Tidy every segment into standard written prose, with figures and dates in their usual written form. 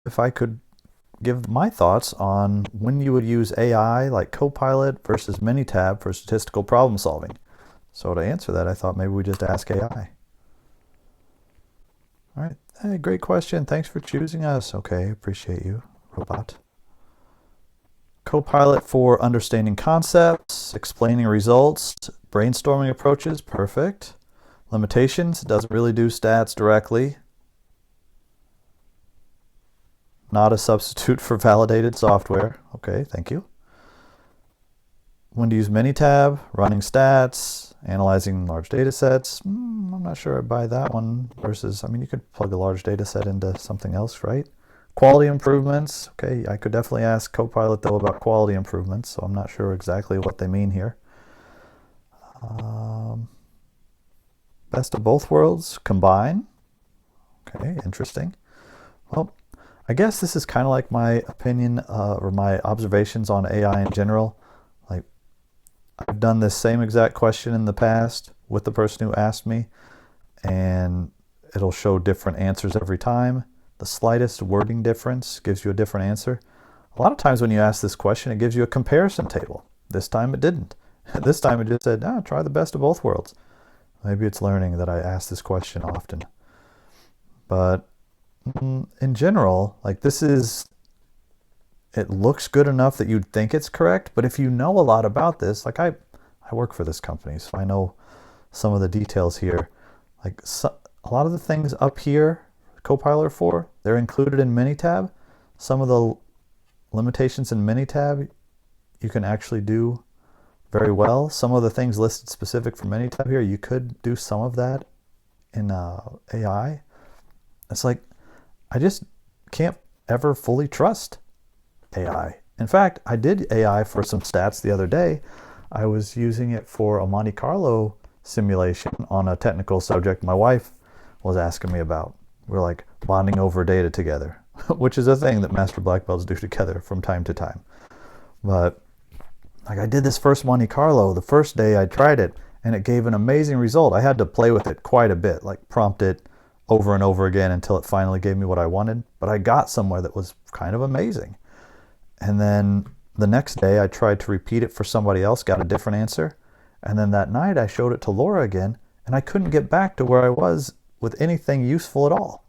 if I could give my thoughts on when you would use AI like Copilot versus Minitab for statistical problem solving. So to answer that, I thought maybe we just ask AI. All right. Hey, great question. Thanks for choosing us. Okay, appreciate you, robot. Copilot for understanding concepts, explaining results, brainstorming approaches. Perfect. Limitations, doesn't really do stats directly. Not a substitute for validated software. Okay, thank you. When to use Minitab, running stats, analyzing large data sets. I'm not sure I buy that one versus, I mean, you could plug a large data set into something else, right? Quality improvements. Okay, I could definitely ask Copilot though about quality improvements, so I'm not sure exactly what they mean here. Best of both worlds, combine. Okay, interesting. Well, I guess this is kind of like my opinion or my observations on AI in general. Like, I've done this same exact question in the past with the person who asked me, and it'll show different answers every time. The slightest wording difference gives you a different answer. A lot of times when you ask this question, it gives you a comparison table. This time it didn't. This time it just said, try the best of both worlds. Maybe it's learning that I ask this question often. But in general, like it looks good enough that you'd think it's correct, but if you know a lot about this, like I work for this company, so I know some of the details here. Like a lot of the things up here, Copilot 4, they're included in Minitab. Some of the limitations in Minitab you can actually do very well. Some of the things listed specific for Minitab here, you could do some of that in AI. It's like, I just can't ever fully trust AI. In fact, I did AI for some stats the other day. I was using it for a Monte Carlo simulation on a technical subject my wife was asking me about. We're like bonding over data together, which is a thing that master black belts do together from time to time. But like, I did this first Monte Carlo the first day I tried it, and it gave an amazing result. I had to play with it quite a bit, like prompt it over and over again until it finally gave me what I wanted. But I got somewhere that was kind of amazing. And then the next day I tried to repeat it for somebody else, got a different answer. And then that night I showed it to Laura again, and I couldn't get back to where I was with anything useful at all.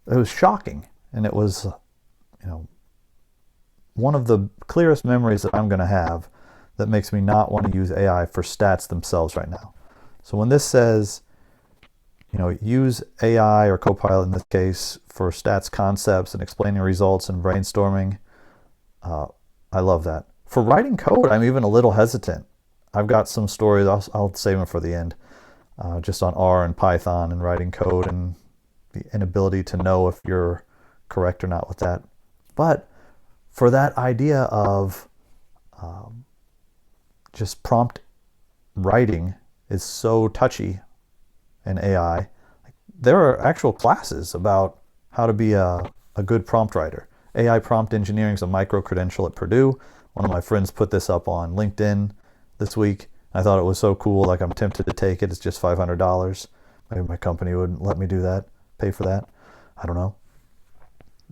It was shocking. And it was, one of the clearest memories that I'm going to have that makes me not want to use AI for stats themselves right now. So when this says, use AI or Copilot in this case for stats concepts and explaining results and brainstorming, I love that. For writing code, I'm even a little hesitant. I've got some stories, I'll save them for the end, just on R and Python and writing code and the inability to know if you're correct or not with that. But for that idea of just prompt writing is so touchy in AI. There are actual classes about how to be a good prompt writer. AI prompt engineering is a micro-credential at Purdue. One of my friends put this up on LinkedIn this week. I thought it was so cool, like I'm tempted to take it. It's just $500. Maybe my company wouldn't let me do that, pay for that. I don't know.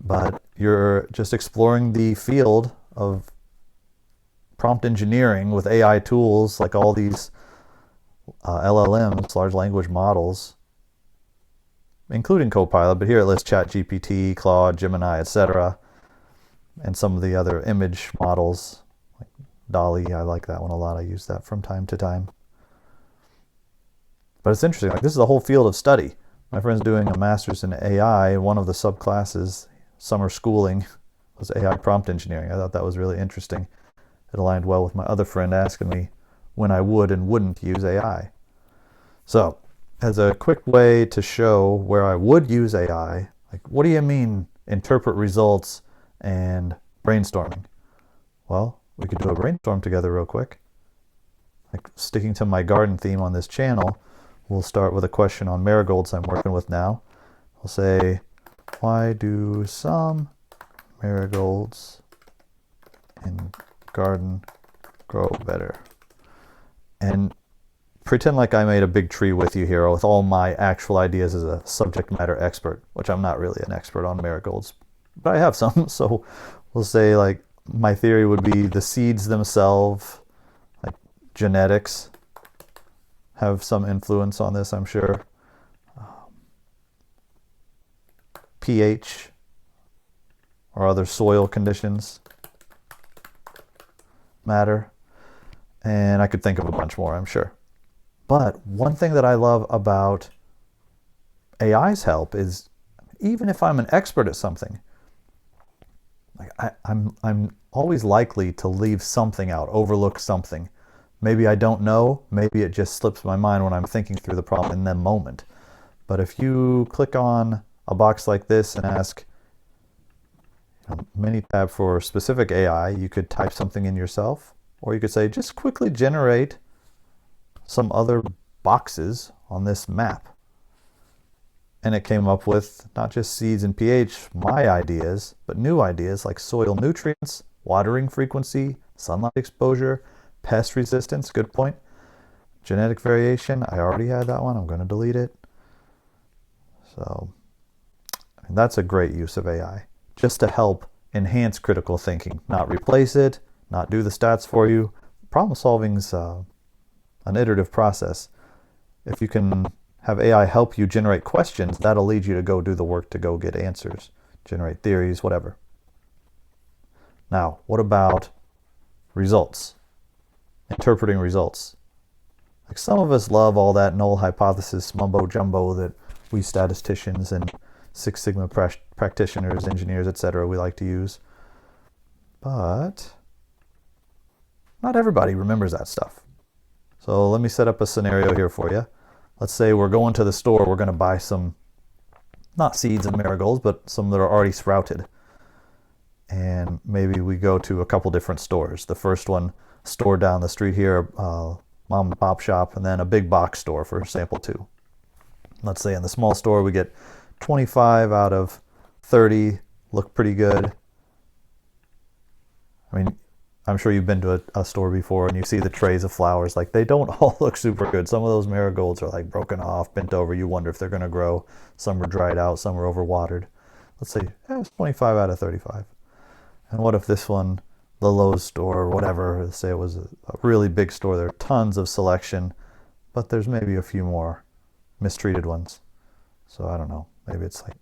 But you're just exploring the field of prompt engineering with AI tools like all these LLMs, large language models, including Copilot, but here it lists ChatGPT, Claude, Gemini, etc., and some of the other image models, like DALL-E. I like that one a lot. I use that from time to time. But it's interesting. Like, this is a whole field of study. My friend's doing a master's in AI. One of the subclasses, summer schooling, was AI prompt engineering. I thought that was really interesting. It aligned well with my other friend asking me when I would and wouldn't use AI. So, as a quick way to show where I would use AI, like, what do you mean interpret results and brainstorming? Well, we could do a brainstorm together real quick. Like, sticking to my garden theme on this channel, we'll start with a question on marigolds I'm working with now. I'll say, why do some marigolds in garden grow better? And pretend like I made a big tree with you here with all my actual ideas as a subject matter expert, which I'm not really an expert on marigolds but I have some. So we'll say like my theory would be the seeds themselves, like genetics, have some influence on this, I'm sure. pH or other soil conditions matter. And I could think of a bunch more, I'm sure. But one thing that I love about AI's help is even if I'm an expert at something, like I'm always likely to leave something out, overlook something. Maybe I don't know, maybe it just slips my mind when I'm thinking through the problem in that moment. But if you click on a box like this and ask Minitab for specific AI, you could type something in yourself, or you could say, just quickly generate some other boxes on this map. And it came up with not just seeds and pH, my ideas, but new ideas like soil nutrients, watering frequency, sunlight exposure, pest resistance, good point. Genetic variation, I already had that one, I'm going to delete it. So that's a great use of AI, just to help enhance critical thinking, not replace it, not do the stats for you. Problem solving is an iterative process. If you can have AI help you generate questions, that'll lead you to go do the work to go get answers, generate theories, whatever. Now, what about results? Interpreting results. Like some of us love all that null hypothesis mumbo jumbo that we statisticians and Six Sigma practitioners, engineers, etc. we like to use. But not everybody remembers that stuff. So let me set up a scenario here for you. Let's say we're going to the store, we're going to buy some, not seeds and marigolds, but some that are already sprouted. And maybe we go to a couple different stores. The first one, store down the street here, mom and pop shop, and then a big box store for sample 2. Let's say in the small store we get 25 out of 30 look pretty good. I mean, I'm sure you've been to a store before and you see the trays of flowers. Like, they don't all look super good. Some of those marigolds are like broken off, bent over. You wonder if they're going to grow. Some are dried out, some are overwatered. Let's say it's 25 out of 35. And what if this one, the Lowe's store or whatever, say it was a really big store, there are tons of selection, but there's maybe a few more mistreated ones. So I don't know, maybe it's like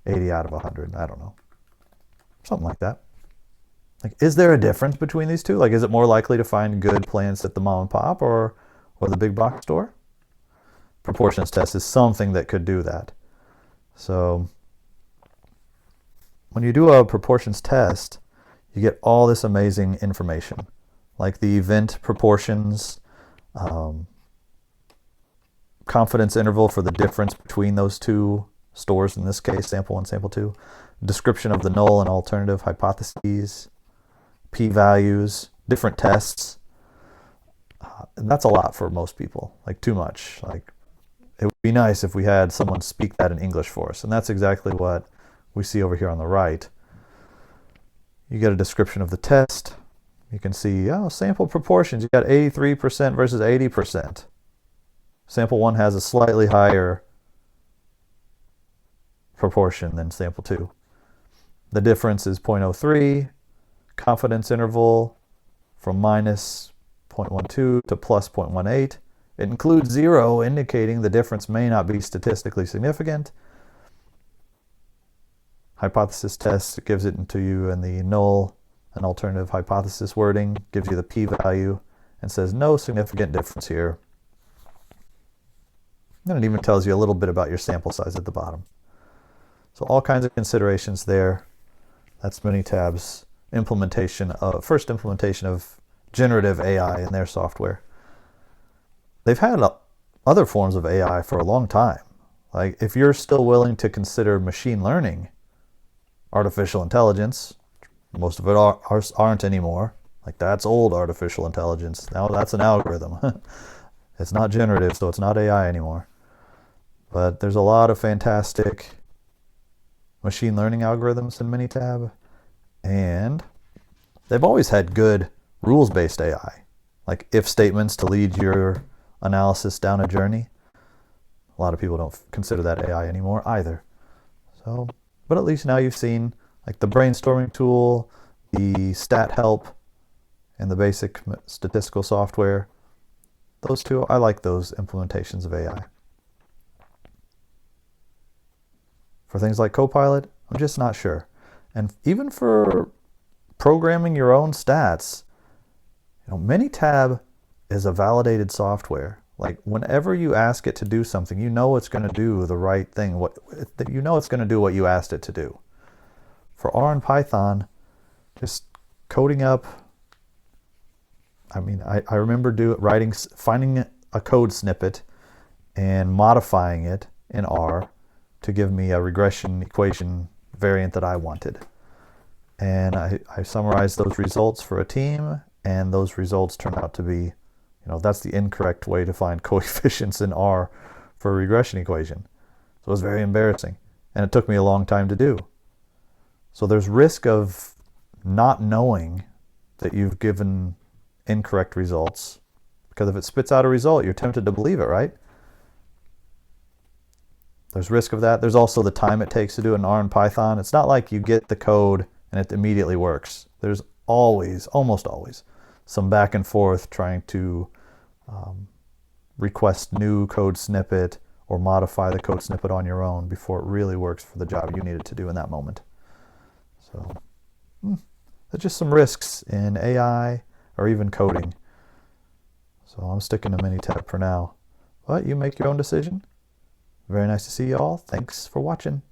80 out of 100, I don't know. Something like that. Like, is there a difference between these two? Like, is it more likely to find good plants at the mom and pop or the big box store? Proportions test is something that could do that. So when you do a proportions test, you get all this amazing information, like the event proportions, confidence interval for the difference between those two stores, in this case, sample 1, sample 2, description of the null and alternative hypotheses, p-values, different tests. And that's a lot for most people, like too much. Like, it would be nice if we had someone speak that in English for us. And that's exactly what we see over here on the right. You get a description of the test. You can see, sample proportions. You got 83% versus 80%. Sample 1 has a slightly higher proportion than sample 2. The difference is 0.03. Confidence interval from minus 0.12 to plus 0.18. It includes 0, indicating the difference may not be statistically significant. Hypothesis test gives it to you in the null and alternative hypothesis wording, gives you the p-value, and says no significant difference here. And it even tells you a little bit about your sample size at the bottom. So all kinds of considerations there. That's Minitab's first implementation of generative AI in their software. They've had other forms of AI for a long time. Like, if you're still willing to consider machine learning artificial intelligence, most of it aren't anymore. Like, that's old artificial intelligence. Now that's an algorithm. It's not generative, so it's not AI anymore. But there's a lot of fantastic machine learning algorithms in Minitab, and they've always had good rules-based AI, like if statements to lead your analysis down a journey. A lot of people don't consider that AI anymore either. So, But at least now you've seen like the brainstorming tool, the stat help, and the basic statistical software. Those two, I like those implementations of AI. For things like Copilot, I'm just not sure. And even for programming your own stats, Minitab is a validated software. Like whenever you ask it to do something, you know it's going to do the right thing. It's going to do what you asked it to do. For R and Python, just coding up. I remember finding a code snippet and modifying it in R to give me a regression equation variant that I wanted. And I summarized those results for a team, and those results turned out to be, that's the incorrect way to find coefficients in R for a regression equation. So it was very embarrassing, and it took me a long time to do. So there's risk of not knowing that you've given incorrect results, because if it spits out a result, you're tempted to believe it, right? There's risk of that. There's also the time it takes to do it in R and Python. It's not like you get the code and it immediately works. There's almost always, some back and forth trying to request new code snippet or modify the code snippet on your own before it really works for the job you need it to do in that moment. So there's just some risks in AI or even coding. So I'm sticking to Minitab for now. But you make your own decision. Very nice to see you all. Thanks for watching.